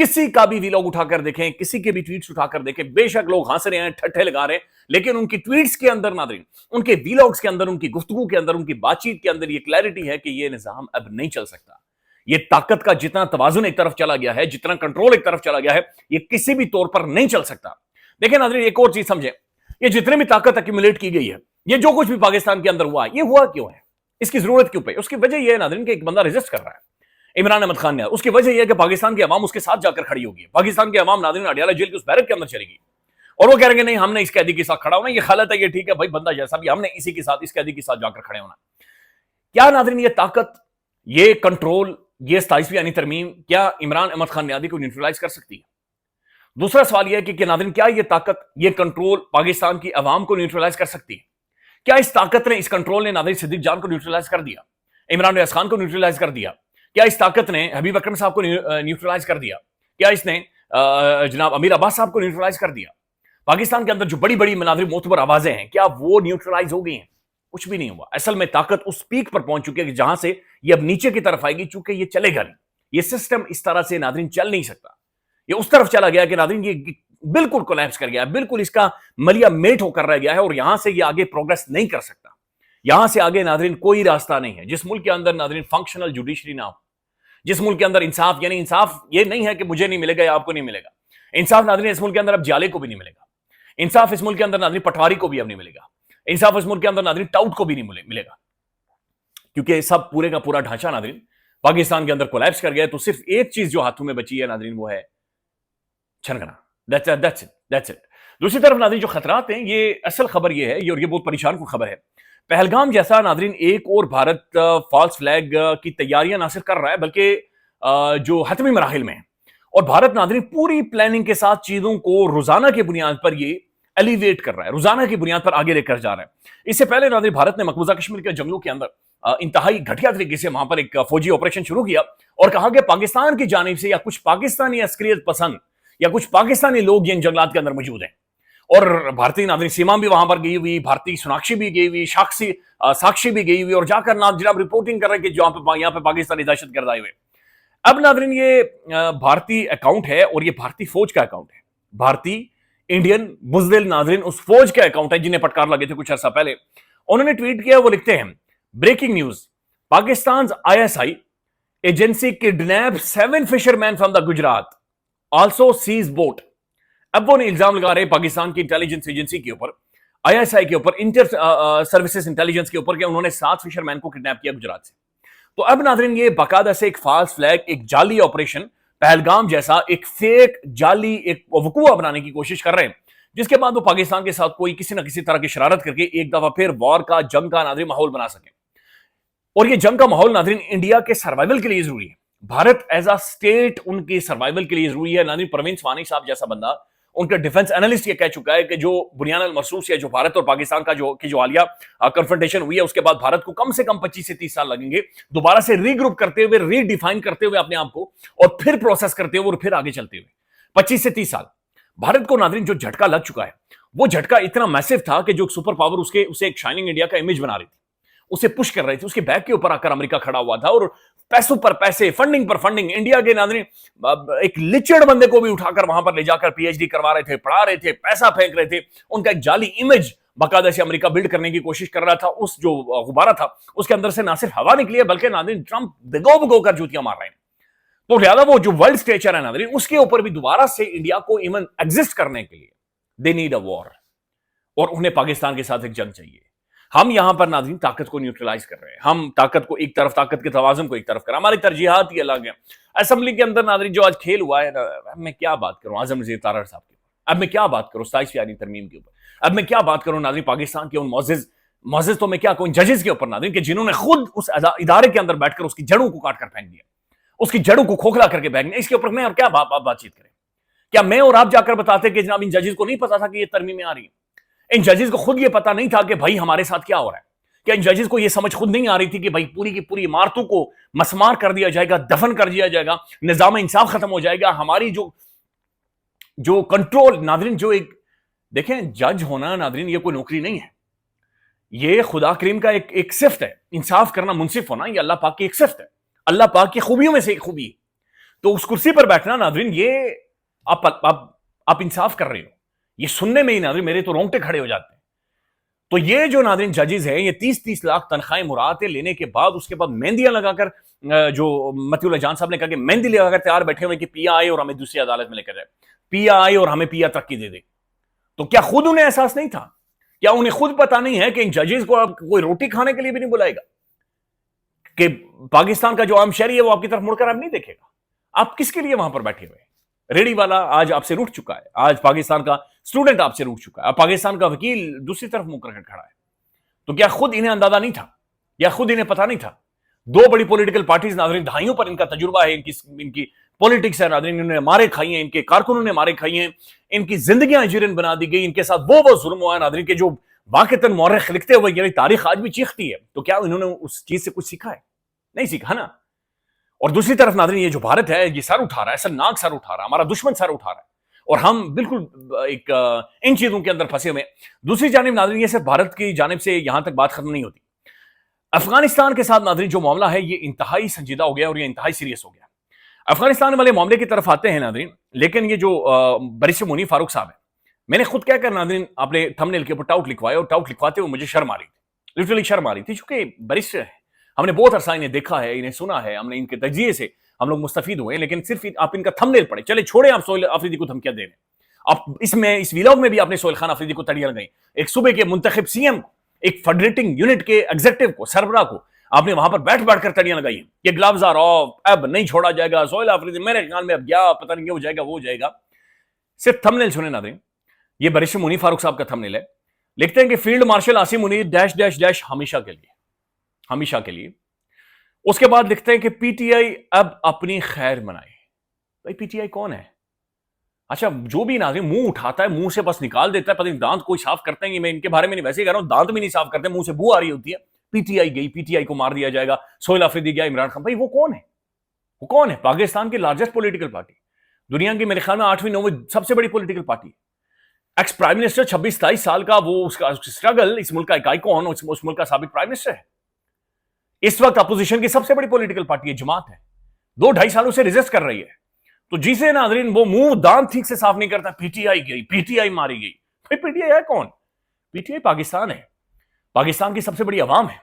کسی کا بھی ویلاگ اٹھا کر دیکھیں, کسی کے بھی ٹویٹس اٹھا کر دیکھیں, بے شک لوگ ہنس رہے ہیں, ٹھٹھے لگا رہے ہیں, لیکن ان کی ٹویٹس کے اندر ناظرین, ان کے ویلاگس کے اندر, ان کی گفتگو کے اندر, ان کی بات چیت کے اندر یہ کلیئرٹی ہے کہ یہ نظام اب نہیں چل سکتا. یہ طاقت کا جتنا توازن ایک طرف چلا گیا ہے, جتنا کنٹرول ایک طرف چلا گیا ہے, یہ کسی بھی طور پر نہیں چل سکتا. دیکھیں ناظرین, ایک اور چیز سمجھیں, یہ جتنے بھی طاقت ایکومولیٹ کی گئی ہے, یہ جو کچھ بھی پاکستان کے اندر ہوا ہے, یہ ہوا کیوں ہے, اس کی ضرورت کیوں پہ؟ اس کی وجہ یہ ہے ناظرین کہ ایک بندہ ریزسٹ کر رہا ہے, عمران احمد خان نے. اس کی وجہ یہ ہے کہ پاکستان کی عوام اس کے ساتھ جا کر کھڑی ہوگی. پاکستان کی عوام ناظرین اڈیالہ جیل کی اس بیرک کے اندر چلے گی, اور وہ کہہ رہے ہیں نہیں, ہم نے اس قیدی کے ساتھ کھڑا ہونا, یہ غلط ہے, یہ ٹھیک ہے بھائی, بندہ جیسا بھی, ہم نے اسی کے ساتھ, اس قیدی کے ساتھ جا کر کھڑے ہونا. کیا ناظرین یہ طاقت, یہ کنٹرول, یہ 27ویں آئینی ترمیم, کیا عمران احمد خان نیازی کو نیوٹرلائز کر سکتی ہے؟ دوسرا سوال یہ ہے کہ ناظرین کیا یہ طاقت, یہ کنٹرول پاکستان کی عوام کو نیوٹرلائز کر سکتی ہے؟ کیا اس طاقت نے, اس کنٹرول نے ناظرین صدیق جان کو نیوٹرلائز کر دیا, عمران ریاض خان کو نیوٹرلائز کر دیا؟ کیا اس طاقت نے حبیب اکرم صاحب کو نیوٹرلائز کر دیا؟ کیا اس نے جناب امیر عباس صاحب کو نیوٹرلائز کر دیا؟ پاکستان کے اندر جو بڑی بڑی مناظر معتبر آوازیں ہیں, کیا وہ نیوٹرلائز ہو گئی ہیں؟ کچھ بھی نہیں ہوا. اصل میں طاقت اس پیک پر پہنچ چکی ہے کہ جہاں سے یہ اب نیچے کی طرف آئے گی, چونکہ یہ چلے گا نہیں, یہ سسٹم اس طرح سے ناظرین چل نہیں سکتا. یہ اس طرف چلا گیا کہ ناظرین یہ بالکل کولیپس کر گیا, بالکل اس کا ملیا میٹ ہو کر رہ گیا ہے, اور یہاں سے یہ آگے پروگریس نہیں کر سکتا. یہاں سے آگے ناظرین کوئی راستہ نہیں ہے. جس ملک کے اندر ناظرین فنکشنل جوڈیشری نہ ہو, جس ملک کے اندر انصاف, یعنی انصاف یہ نہیں ہے کہ مجھے نہیں ملے گا یا آپ کو نہیں ملے گا, انصاف ناظرین اس ملک کے اندر اب جالے کو بھی نہیں ملے گا, انصاف اس ملک کے اندر ناظرین پٹواری کو بھی اب نہیں ملے گا, انصاف اس ملک کے اندر ناظرین ٹاؤٹ کو بھی نہیں ملے گا, کیونکہ سب پورے کا پورا ڈھانچہ ناظرین پاکستان کے اندر کولیپس کر گیا ہے. تو صرف ایک چیز جو ہاتھوں میں بچی ہے ناظرین, وہ ہے چھنگنا. That's it. دوسری طرف ناظرین جو خطرات ہیں, یہ اصل خبر یہ ہے, اور یہ بہت پریشان کن خبر ہے, پہلگام جیسا ناظرین ایک اور بھارت فالس فلیگ کی تیاریاں نہ صرف کر رہا ہے بلکہ جو حتمی مراحل میں ہیں, اور بھارت ناظرین پوری پلاننگ کے ساتھ چیزوں کو روزانہ کی بنیاد پر یہ ایلیویٹ کر رہا ہے, روزانہ کی بنیاد پر آگے لے کر جا رہا ہے. اس سے پہلے ناظرین بھارت نے مقبوضہ کشمیر کے جنگلوں کے اندر انتہائی گھٹیا طریقے سے وہاں پر ایک فوجی آپریشن شروع کیا, اور کہا کہ پاکستان کی جانب سے یا کچھ پاکستانی عسکریت پسند یا کچھ پاکستانی لوگ یہ ان جنگلات کے اندر موجود ہیں. اور بھارتی ناظرین سیما بھی وہاں پر گئی ہوئی, بھارتی سوناکشی بھی گئی ہوئی, ساکشی بھی گئی ہوئی, اور جا کر جناب رپورٹنگ کر رہے کہ یہاں پہ پاکستانی دہشت گرد آئے ہوئے. اب ناظرین یہ بھارتی اکاؤنٹ ہے, اور یہ بھارتی فوج کا اکاؤنٹ ہے, بھارتی انڈین بزدل ناظرین اس فوج کا اکاؤنٹ ہے جنہیں پٹکار لگے تھے کچھ عرصہ پہلے. انہوں نے ٹویٹ کیا, وہ لکھتے ہیں breaking news, Pakistan ISI agency kidnap 7 fishermen from the Gujarat, also seize boat. اب وہ الزام لگا رہے پاکستان کی انٹیلیجنس ایجنسی کے اوپر, ISI کے اوپر, انٹر سروسز انٹیلیجنس کے اوپر, کہ انہوں نے 7 فشرمین کو کڈنیپ کیا گجرات سے. تو اب ناظرین یہ باقاعدہ سے ایک فالس فلیگ, ایک جعلی آپریشن, پہلگام جیسا ایک فیک جعلی ایک وقوع بنانے کی کوشش کر رہے ہیں, جس کے بعد وہ پاکستان کے ساتھ کوئی کسی نہ کسی طرح کی شرارت کر کے ایک دفعہ پھر وار کا, جنگ کا ناظرین ماحول بنا سکیں. اور یہ جنگ کا ماحول ناظرین انڈیا کے سروائیول کے لیے ضروری ہے, بھارت ایز اے اسٹیٹ ان کی سروائیول کے لیے ضروری ہے. ناظرین پروین سوانی صاحب جیسا بندہ, ان کا ڈیفنس انالسٹ یہ کہہ چکا ہے کہ جو بنیان المرصوص ہے, جو بھارت اور پاکستان کا جو حالیہ کنفرنٹیشن ہوئی ہے, اس کے بعد بھارت کو کم سے کم 25 سے 30 سال لگیں گے دوبارہ سے ری گروپ کرتے ہوئے, ری ڈیفائن کرتے ہوئے اپنے آپ کو, اور پھر پروسیس کرتے ہوئے, اور پھر آگے چلتے ہوئے. 25 سے 30 سال بھارت کو ناظرین جو جھٹکا لگ چکا ہے, وہ جھٹکا اتنا میسو تھا کہ جو سپر پاور اسے ایک شائننگ انڈیا کا امیج بنا رہی تھی, اسے پش کر رہی تھی, اس کے بیک کے اوپر آ کر امریکہ کھڑا ہوا تھا, اور پیسوں پر پیسے, فنڈنگ پر فنڈنگ, انڈیا کے ناظرین ایک لچڑ بندے کو بھی اٹھا کر وہاں پر لے جا کر PhD کروا رہے تھے, پڑھا رہے تھے, پیسہ پھینک رہے تھے, ان کا ایک جعلی امیج باقاعدہ سے امریکہ بلڈ کرنے کی کوشش کر رہا تھا. اس جو غبارہ تھا اس کے اندر سے نہ صرف ہوا نکلی ہے بلکہ ناظرین ٹرمپ بگو کر جوتیاں مار رہے ہیں. تو لہٰذا وہ جو ورلڈ اسٹیچر ہے ناظرین, اس کے اوپر بھی دوبارہ سے انڈیا کو ایون ایگزسٹ کرنے کے لیے دے نیڈ اے وار, اور انہیں پاکستان کے ساتھ ایک جنگ چاہیے. ہم یہاں پر ناظرین طاقت کو نیوٹرلائز کر رہے ہیں, ہم طاقت کو ایک طرف, طاقت کے توازن کو ایک طرف کر, ہماری ترجیحات ہی الگ ہیں. اسمبلی کے اندر ناظرین جو آج کھیل ہوا ہے, اب میں کیا بات کروں اعظم نذیر تارڑ صاحب کے اوپر, اب میں کیا بات کروں 27ویں آئینی ترمیم کے اوپر, اب میں کیا بات کروں ناظرین پاکستان کے ان معزز تو میں کیا کہوں ججز کے اوپر ناظرین, کہ جنہوں نے خود اس ادارے کے اندر بیٹھ کر اس کی جڑوں کو کاٹ کر پھینک دیا, اس کی جڑوں کو کھوکھلا کر کے پھینک دیا. اس کے اوپر میں اب کیا بات چیت کریں؟ کیا میں اور آپ جا کر بتاتے کہ جناب ان ججز کو نہیں پتا تھا کہ یہ ترمیمیں آ رہی ہیں؟ ان ججز کو خود یہ پتا نہیں تھا کہ بھائی ہمارے ساتھ کیا ہو رہا ہے؟ کیا ان ججز کو یہ سمجھ خود نہیں آ رہی تھی کہ بھائی پوری کی پوری عمارتوں کو مسمار کر دیا جائے گا, دفن کر دیا جائے گا, نظام انصاف ختم ہو جائے گا, ہماری جو کنٹرول ناظرین, جو ایک دیکھیں جج ہونا ناظرین یہ کوئی نوکری نہیں ہے, یہ خدا کریم کا ایک صفت ہے. انصاف کرنا, منصف ہونا, یہ اللہ پاک کی ایک صفت ہے, اللہ پاک کی خوبیوں میں سے ایک خوبی ہے. تو اس کرسی پر بیٹھنا ناظرین یہ آپ انصاف کر رہے ہو، یہ سننے میں ہی ناظرین میرے تو رونگٹے کھڑے ہو جاتے ہیں۔ تو یہ جو ناظرین ججز ہیں یہ 30-30 لاکھ تنخواہیں مراعاتیں لینے کے بعد اس کے بعد مہندیاں لگا کر جو متی اللہ جان صاحب نے کہا کہ مہندی لگا کر تیار بیٹھے ہوئے کہ پیا آئے اور ہمیں دوسری عدالت میں لے کر جائے، پیا آئے اور ہمیں پیا ترقی دے دے، تو کیا خود انہیں احساس نہیں تھا؟ کیا انہیں خود پتا نہیں ہے کہ ان ججز کو اب کوئی روٹی کھانے کے لیے بھی نہیں بلائے گا، کہ پاکستان کا جو عام شہری ہے وہ آپ کی طرف مڑ کر اب نہیں دیکھے گا؟ آپ کس کے لیے وہاں پر بیٹھے ہوئے؟ ریڑی والا آج آپ سے روٹ چکا ہے، آج پاکستان کا اسٹوڈنٹ آپ سے روٹ چکا ہے، اب پاکستان کا وکیل دوسری طرف منہ کر کھڑا ہے۔ تو کیا خود انہیں اندازہ نہیں تھا، یا خود انہیں پتا نہیں تھا؟ دو بڑی پولیٹیکل پارٹیز ناظرین، دہائیوں پر ان کا تجربہ ہے، ان کی پولیٹکس ہے ناظرین، انہوں نے مارے کھائی ہیں، ان کے کارکنوں نے مارے کھائی ہیں، ان کی زندگیاں جرن بنا دی گئی، ان کے ساتھ وہ ظلم ہوا ہے ناظرین کہ جو واقعتاً مورخ لکھتے ہوئے یعنی تاریخ آج بھی چیختی ہے۔ تو کیا انہوں نے اس چیز سے کچھ سیکھا ہے؟ نہیں سیکھا نا۔ اور دوسری طرف ناظرین یہ جو بھارت ہے یہ سر اٹھا رہا ہے، سرناک سر اٹھا رہا ہے، ہمارا دشمن سر اٹھا رہا ہے، اور ہم بالکل ایک ان چیزوں کے اندر پھنسے ہوئے ہیں۔ دوسری جانب ناظرین یہ صرف بھارت کی جانب سے یہاں تک بات ختم نہیں ہوتی، افغانستان کے ساتھ ناظرین جو معاملہ ہے یہ انتہائی سنجیدہ ہو گیا اور یہ انتہائی سیریس ہو گیا۔ افغانستان والے معاملے کی طرف آتے ہیں ناظرین، لیکن یہ جو بیرسٹر منیر فاروق صاحب ہے، میں نے خود کہہ کر ناظرین اپنے تھمب نیل کے اوپر ٹاؤٹ لکھوایا، اور ٹاؤٹ لکھواتے ہوئے مجھے شرم آ رہی تھی، لٹرلی شرم آ رہی تھی، چونکہ بیرسٹر ہے، ہم نے بہت عرصہ انہیں دیکھا ہے، انہیں سنا ہے، ہم نے ان کے تجزیے سے ہم لوگ مستفید ہوئے ہیں، لیکن صرف آپ ان کا تھمب نیل پڑھیں، چلے چھوڑیں آپ سہیل آفریدی کو دھمکیاں دے رہے ہیں، آپ اس ویلاگ میں بھی آپ نے سہیل خان آفریدی کو تڑیاں لگائیں، ایک صوبے کے منتخب سی ایم کو، ایک فیڈریٹنگ یونٹ کے ایگزیکٹو کو، سربراہ کو آپ نے وہاں پر بیٹھ کر تڑیاں لگائی ہیں، یہ گلابز آر آف، اب نہیں چھوڑا جائے گا سہیل آفریدی، میرے خیال میں اب گیا، پتہ نہیں کیا ہو جائے گا، وہ ہو جائے گا۔ صرف تھمب نیل سنیں ناظرین، یہ بیرسٹر منیر فاروق صاحب کا تھمب نیل ہے، لکھتے ہیں کہ field marshal Asim Munir dash dash dash ہمیشہ کے لیے، ہمیشہ کے لیے۔ اس کے بعد لکھتے ہیں کہ پی ٹی آئی اب اپنی خیر منائے۔ بھائی پی ٹی آئی کون ہے؟ اچھا جو بھی ناظرین منہ اٹھاتا ہے منہ سے بس نکال دیتا ہے، پتہ نہیں دانت کوئی صاف کرتے ہیں، میں ان کے بارے میں نہیں ویسے ہی کہہ رہا ہوں، دانت بھی نہیں صاف کرتے، منہ سے بو آ رہی ہوتی ہے، پی ٹی آئی گئی، پی ٹی آئی کو مار دیا جائے گا، سہیل آفریدی گیا، عمران خان، بھائی وہ کون ہے؟ وہ کون ہے؟ پاکستان کی لارجسٹ پولیٹیکل پارٹی، دنیا کی میرے خیال میں 8ویں 9ویں سب سے بڑی political party, ex prime minister 26-27 سال کا، وہ اس کا اسٹرگل، اس ملک کا ایک آئیکن، اس ملک کا سابق پرائم منسٹر ہے، اس وقت اپوزیشن کی سب سے بڑی پولیٹیکل پارٹی ہے، جماعت ہے، 2-2.5 سالوں سے ریزسٹ کر رہی ہے، تو جسے ناظرین وہ منہ دانت ٹھیک سے صاف نہیں کرتا، پی ٹی آئی گئی، پی ٹی آئی ماری گئی، بھائی پی ٹی آئی ہے کون؟ پی ٹی آئی پاکستان ہے، پاکستان کی سب سے بڑی عوام ہے،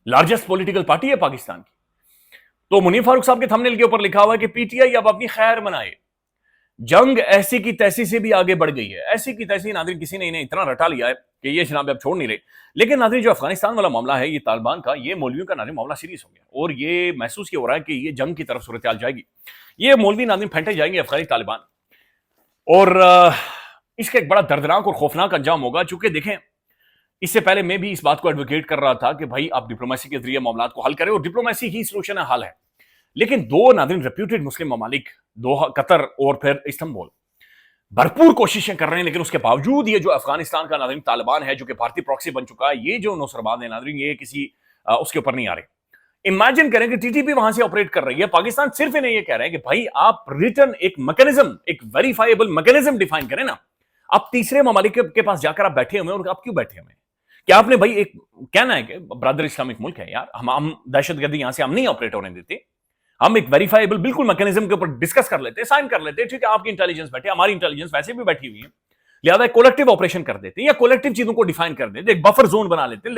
لارجسٹ پولیٹیکل پارٹی ہے پاکستان کی۔ تو منیر فاروق صاحب کے تھمب نیل کے اوپر لکھا ہوا ہے کہ پی ٹی آئی اب اپنی خیر منائے، جنگ ایسی کی تیسی سے بھی آگے بڑھ گئی ہے، ایسی کی تیسی ناظرین کسی نے انہیں اتنا رٹا لیا ہے کہ یہ جناب اب چھوڑ نہیں رہے۔ لیکن ناظرین جو افغانستان والا معاملہ ہے، یہ طالبان کا، یہ مولویوں کا ناظرین معاملہ سیریس ہو گیا، اور یہ محسوس یہ ہو رہا ہے کہ یہ جنگ کی طرف صورتحال جائے گی، یہ مولوی ناظرین پھینٹے جائیں گے افغانی طالبان، اور اس کا ایک بڑا دردناک اور خوفناک انجام ہوگا۔ چونکہ دیکھیں اس سے پہلے میں بھی اس بات کو ایڈوکیٹ کر رہا تھا کہ بھائی آپ ڈپلومیسی کے ذریعے معاملات کو حل کریں، اور ڈپلومیسی ہی سلوشن حل ہے، لیکن دو ناظرین ریپیوٹیڈ مسلم ممالک، دوحہ قطر اور پھر استنبول، بھرپور کوششیں کر رہے ہیں، لیکن اس کے باوجود یہ جو افغانستان کا ناظرین طالبان ہے جو کہ بھارتی پراکسی بن چکا ہے، یہ جو نوسرباز ہیں ناظرین، یہ کسی اس کے اوپر نہیں آ رہے۔ امیجن کریں کہ ٹی ٹی پی وہاں سے آپریٹ کر رہی ہے، پاکستان صرف انہیں یہ کہہ رہے ہیں کہ بھائی آپ ریٹرن ایک میکینزم، ایک ویریفائیبل میکینزم ڈیفائن کریں نا، آپ تیسرے ممالک کے پاس جا کر آپ بیٹھے ہوئے ہیں، اور آپ کیوں بیٹھے ہوئے ہیں؟ کیا آپ نے بھائی ایک کہنا ہے کہ برادر اسلامک ملک ہے یار، ہم دہشت گردی یہاں سے ہم نہیں آپریٹ ہونے دیتے، ہم ایک ویریفائیبل بالکل میکینزم کے اوپر ڈسکس کر لیتے ہیں، سائن کر لیتے ہیں، ٹھیک ہے آپ کی انٹیلیجنس بیٹھے، ہماری انٹیلیجنس ویسے بھی بیٹھی ہوئی ہے، لہٰذا ایک کولیکٹیو آپریشن کر دیتے ہیں، یا کولیکٹیو چیزوں کو ڈیفائن کر دیتے ہیں، ایک بفر زون بنا لیتے ہیں،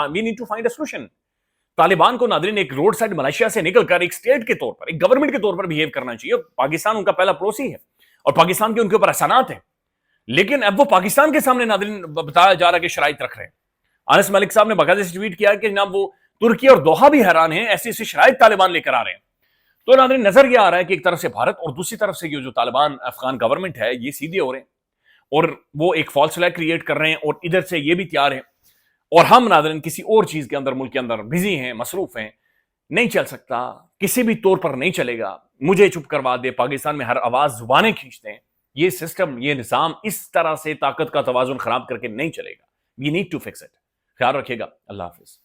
we need to find a solution. Taliban کو ناظرین ایک روڈ سائڈ ملائیشیا سے نکل کر ایک اسٹیٹ کے طور پر، ایک گورنمنٹ کے طور پر بہیو کرنا چاہیے، پاکستان ان کا پہلا پڑوسی ہے، اور پاکستان کے ان کے اوپر احسانات ہیں، لیکن اب وہ پاکستان کے سامنے ناظرین بتایا جا رہا ہے کہ شرائط رکھ رہے ہیں۔ انس ملک صاحب نے باقاعدہ سے ٹویٹ کیا کہ جناب وہ ترکی اور دوحہ بھی حیران ہیں، ایسی ایسی شرائط طالبان لے کر آ رہے ہیں۔ تو ناظرین نظر یہ آ رہا ہے کہ ایک طرف سے بھارت اور دوسری طرف سے یہ جو طالبان افغان گورنمنٹ ہے یہ سیدھے ہو رہے ہیں، اور وہ ایک فالس فلیگ کریٹ کر رہے ہیں، اور ادھر سے یہ بھی تیار ہیں، اور ہم ناظرین کسی اور چیز کے اندر ملک کے اندر بزی ہیں، مصروف ہیں، نہیں چل سکتا، کسی بھی طور پر نہیں چلے گا، مجھے چپ کروا دے، پاکستان میں ہر آواز زبانیں کھینچتے ہیں، یہ سسٹم، یہ نظام اس طرح سے طاقت کا توازن خراب کر کے نہیں چلے گا۔ We need to fix it. خیال رکھیے گا، اللہ حافظ۔